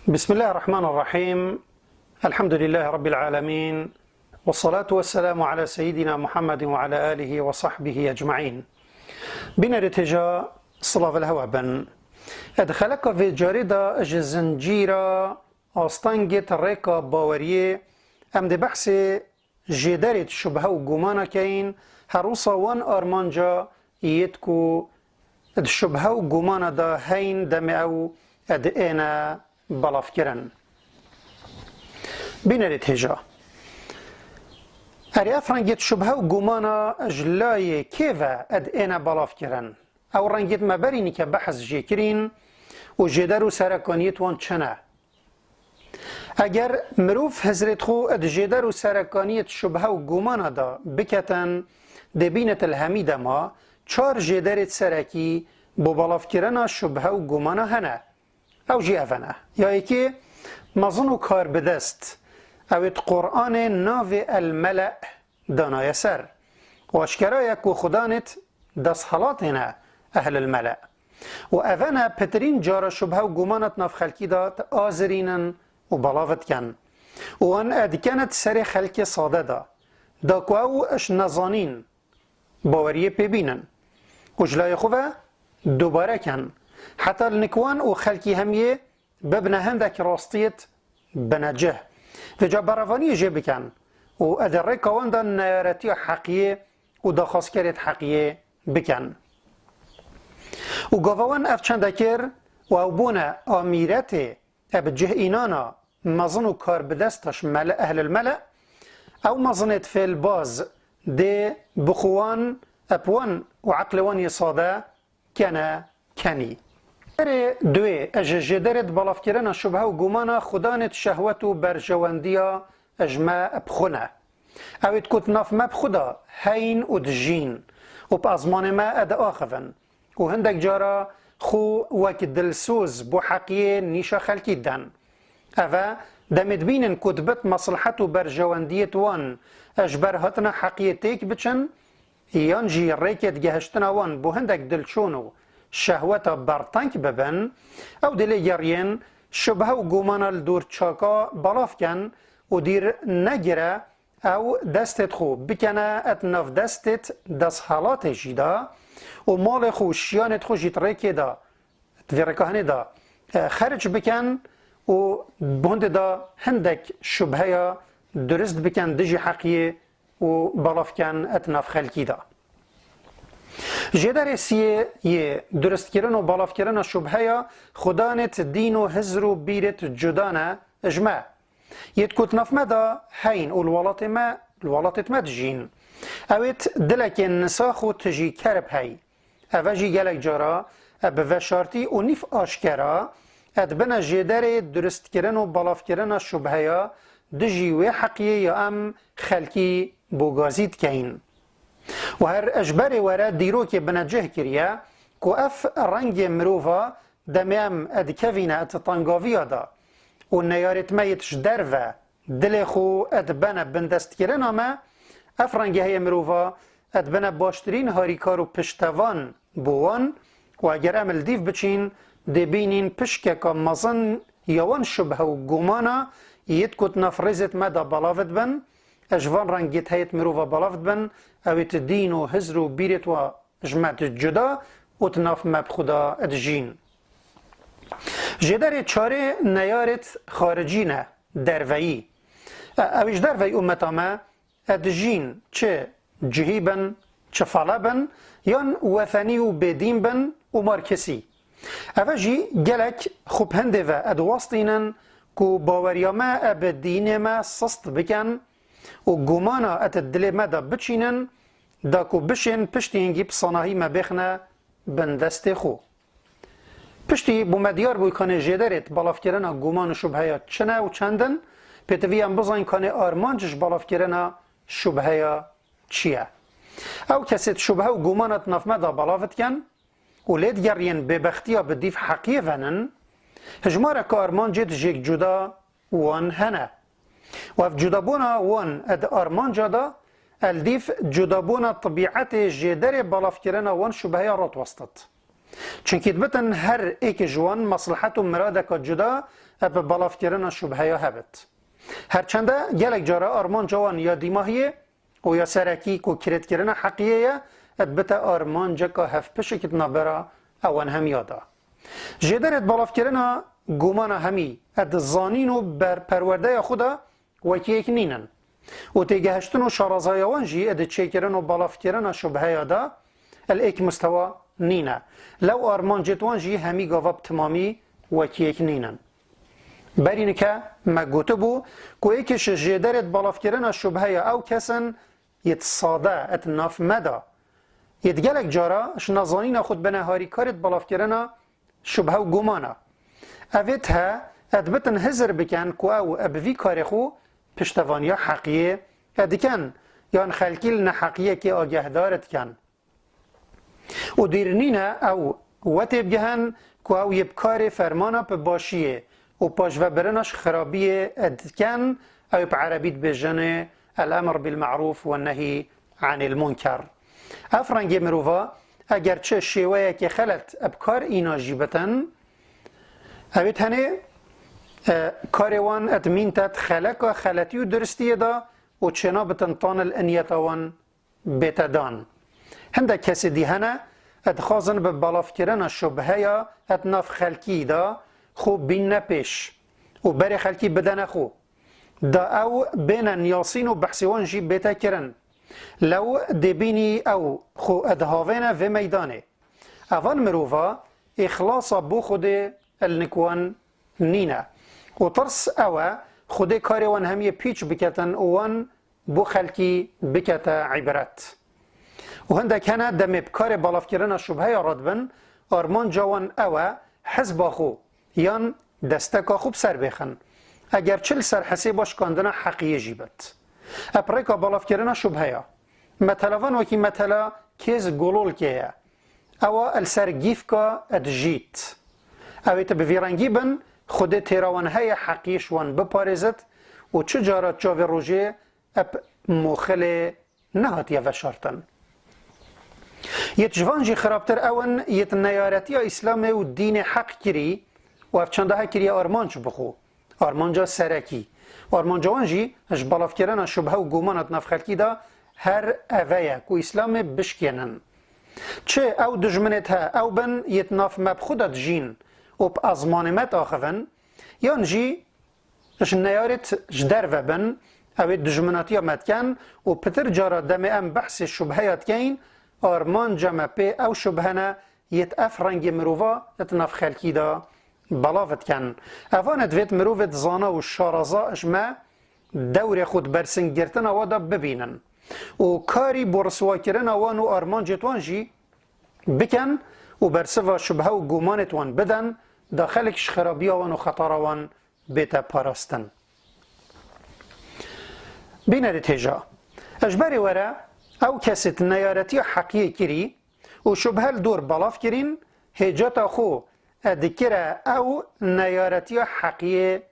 بسم الله الرحمن الرحيم. الحمد لله رب العالمين، والصلاة والسلام على سيدنا محمد وعلى آله وصحبه أجمعين. بنا رتجا صلاة الهوى بن أدخلك في جاردة جزنجيرة أستنجت الريكة باوريه أم دي بحث جدارة شبهة وقمانة كين هروسا وان أرمانجا يتكو الشبهة وقمانة دا هين دمعو أدئنا بلافكرن بنريد هجا أري أفرنجت شبهة وقمانة أجلاي كيفا أدئنا بلافكرن أو رنجت مباريني كبحث جيكرين وجدارو سرکانیت وان چنه اگر مروف هزرت خو اد جدارو سرکانیت شبهه و گمانه دا بکتن دبینت الهمیده ما چار جدارت سرکی بو بلاف کرنا شبهه و گمانه هنه او جی افنه یا ایکی مظن و کار بدست اوید قرآن ناو الملأ دانای سر و اشکرای که خدانت دست حالات هنه اهل الملأ و اونا پترین جارا شبهه و گمانت ناف خلکی داد آزرینن و بلاوت کن و ان ادکنت سر خلک ساده دا که او اش نزانین باوریه پبینن و جلای خوبه دوباره کن حتی النکوان و خلکی همیه ببنه هندک راستیت بنجه و جا براوانی جه بکن و ادره کوان دا نیارتی حقیه و دا خاصکرت حقیه بکن و گاوان اف چند کر و او بونه آمیرت اب جه اینانا مزن و کار بدستش ملأ اهل الملأ او مزنت فی الباز ده بخوان اپوان و عقلوانی صاده کنه کنی دوی اججدرت بلاف کرن شبهه و گمانه خدانت شهوت و برجواندیا اجماع بخونه اوید کت ناف ما بخدا هین و دجین و بازمان ما اد آخفن و هندک جارا خو وک دلسوز بو حقیه نیشا خلکی دن اوه دمت بینن کتبت مصلحت و برجواندیت وان اجبر هاتنا حقیه تیک بچن یان جی ریکت گهشتنا وان بو هندک دلچونو شهوتا برطنک ببن او دل یارین شبه و گومانا لدور چاکا بلاف کن و دیر نگره او دستت خو بکنه ات ناف دستت دست حالات جیدا و مال خو شیانت خو جیت ریکی دا تفیرکهنه دا خرج بکن و بهند دا هندک شبهه درست بکن دجی حقیه و بلاف کن ات ناف خلکی دا جدار سیه یه درست کردن و بالاف کردن شبهه خدانت دین و هزر و بیرت جدانه اجماع یه کت نفمه دا هین و الولاتت ما دجین اویت دلک نساخ و تجی کرب هی اوجی گلک جارا به وشارتی و نیف آشکرا ادبنا جدار درست کردن و بالاف کردن شبهه دجی و حقیه یا ام خلکی بوگازید کهین و هر اجبار ورا دیرو که بنجه کریه که اف رنگ مروفا دمیم ادکوینه اتطنگاوی دا و نیارت مایتش درو دل خو ادبنه بندست کرن اما اف رنگ های مروفا ادبنه باشترین هاریکار و پشتوان بوان و اگر عمل دیف بچین دبینین پشکه که مزن یوان شبه و گمانه ید کت نفرزت مده بلاوت بن اجوان رنگیت هیت مروفا بلافت بن اویت دین و هزر و بیرت و اجمعت جدا و تناف مبخدا ادجین جدار چاره نیارت خارجینه دروی اویش دروی امتا ما ادجین چه جهیبن چه فالبن یان وثنی و بدین بن و مارکسی اوجی گلک خوب هنده و ادواستینن که باوریامه اب دین ما سست بکن و گمانا ات دل مدا بچینن دا کو بشین پشتی هنگی بصناهی ما بخنه بندست خو پشتی بو مدیار بوی کانه جدارت بالاف کرنا گمان شبهه چنه و چندن پیتوی هم بزاین کانه آرمانجش بالاف کرنا شبهه چیه او کسیت شبهه و گمانت ناف مدا بالافت کن و لید گرین ببختیا بدیف حقیه ونن هجماره که آرمانجت جیک جدا وان هنه و اف جدابونا وان اد آرمان جدا الدیف جدابونا طبیعت جدر بالاف کرنا وان شبهه رات وسطت چونکی دبتن هر ایک جوان مصلحت و مراده که جدا اب بلاف کردن شبهه یا هبت. هرچنده گلک جارا آرمان جوان یا دیماهیه و یا سرکی که کرد کردن حقیه ادبت آرمان جا که هف پشکت نبرا اوان هم یادا. جدرت بلاف کردن گمان همی اد زانین و بر پرورده خدا وکی ایک نینن. و تیگهشتن و شارزایوان جی اد چه کردن و بلاف کردن شبهه یادا الایک مستوى نینه. لو آرمان جتوان جی همی گواب تمامی وکی ایک نینن. برینه که مگوته بو که ایکش جدرت بلاف کردن شبهه او کسن یتصاده ات ناف مدا یدگلک جارا شنازانین خود بنهاری کارت بلاف کردن شبهه و گمانه اوید ها ادبتن هزر بکن که او ابوی کار خو پشتوانی حقیه ادکن یان خلکیل نحقیه که آگه دارد کن و دیرنینه او وطب گهن که او یبکار فرمانه پا باشیه و پاش و برنش خرابیه ادکن او پا عربیت بجنه الامر بالمعروف والنهي عن المنكر افرنگ مروفا اگر چه شیوه که خلط ابکار اینا جیبتن اوید هنه کاروان ادمینتت خلق خلطی و درستیه دا و چنا بتنطان الانیتوان بتدان هنده کسی دی هنه ادخازن به بلاف کرن شبهه یا اتناف خلکی دا خوب بین نپیش و بری خلکی بدن خوب دا او بین نیاسین و بحثیوان جی بیتا کرن لو دبینی او خو ادهاوین و میدانه اوان مروفا اخلاصا بو خود النکوان نینه و ترس او خود کاروان همیه پیچ بکتن اوان بو خلکی بکتا عبرت و هنده کنه دم بکار بالاف کرن شبهه راد بن آرمان جوان او حزب خو یان دستکا خوب سر بخن اگر چل سر حسیباش کاندنا حقیه جیبت اپریکا بالاف کردن شبهه مثلا وکی مثلا کیز گلول که او السر گیف که ادجیت اویت بویرنگی بن خود تیراوان های حقیش وان بپارزد و چه جارت جاوی روژه اب مخل نهاتیه و شارتن یت جوانجی خرابتر اون یت نیارتی اسلام و دین حق کری و افچنده ها کری آرمانچ بخو آرمانجا سرکی آرمانجوانجی اش بالاف کردن شبهه و گمانت نف خلکی دا هر اوه کو اسلام بشکنن چه او دجمنت ها او بن یت ناف مبخودت جین و با ازمانمت آخوان یان جی اش نیارت جدر و بن او دجمناتی متکن و پتر جارا دم ام بحث شبهیت کین آرمان جمع پی او شبهنه یت افرنگ مروفا یت ناف خلکی دا بلافت کن اوانت وید مروفت زانا و شارزا اجمع دور خود برسن گرتن وادا ببینن و کاری برسوا کرن اوان و آرمان جتوان جی بکن و برسوا شبه و گمانتوان بدن داخلکش خرابی اوان و خطار اوان بیتا پاراستن بینه تیجا اجباری وره او کسی نیارتی حقیه کری و شبه دور بلاف کرین هجاتا خو ذكر او نيارتيا حقيقية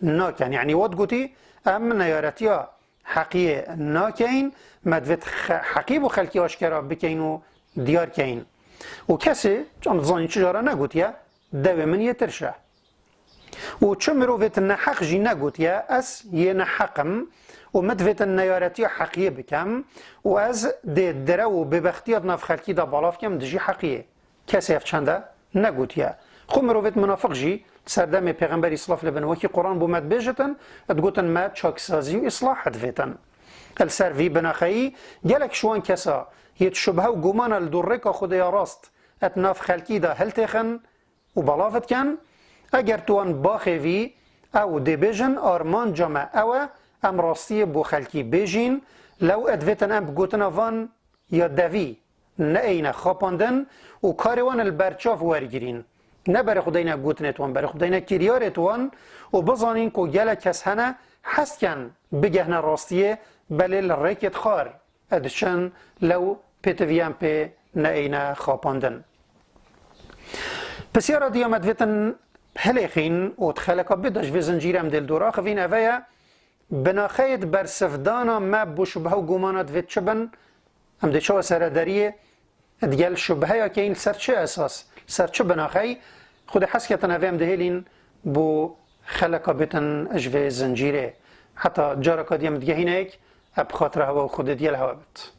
ناكن يعني وات قوتي ام نيارتيا حقيقية ناكين مدفت حقيب و خلقي اشكرا بكين و ديار كين و كسي جام زاني چجارا نقوتيا دوه من يترشه و چمرو فيت نحق جي نقوتيا اس ينحقم و مدفت النيارتيا حقيقية بكم و از دي درو ببختيات ناف خلقي دا بالاف كم دجي حقيقية كسي افچنده نقوتيا خو مروفت منافق جي سردم پیغمبر اصلاف لبن وكي قرآن بو مد بيجتن ادگوتن ما چاكسازي و اصلاح دفيتن السر في بناخي جالك شوان كسا يتشبه و گمان الدرك خديا راست اتناف خلقي دا هل تخن و بلافت كان اگر توان باخي في او دي بيجن آرمان جمع او ام راستي بو خلقي بيجين لو ادفيتن ام بگوتن وان يا دوي نئين خاپاندن و کاروان البرچاف ورگیرین نه برای خداینا گوتنتوان برای خداینا کریارتوان و بزانین که گله کس هنه حست کن بگهن راستیه بلیل ریکت خار ادشن لو پیتویان پی نئین خاپاندن پس یارا دیامد ویتن هلیخین و تخلقا بداش و زنجیرم دل دورا خوین اویا بناخید بر سفدانا ما بشبه و گمانات ویت چبن ام ده چوا سرداریه ديال شبهه كاين سر چه اساس سر چه بناخي خود حس كتن فهم دهلين بو خلق بتن اجوه زنجيره حتى جارك ديم دگهينك اب خاطر هوا خود ديال هوا بت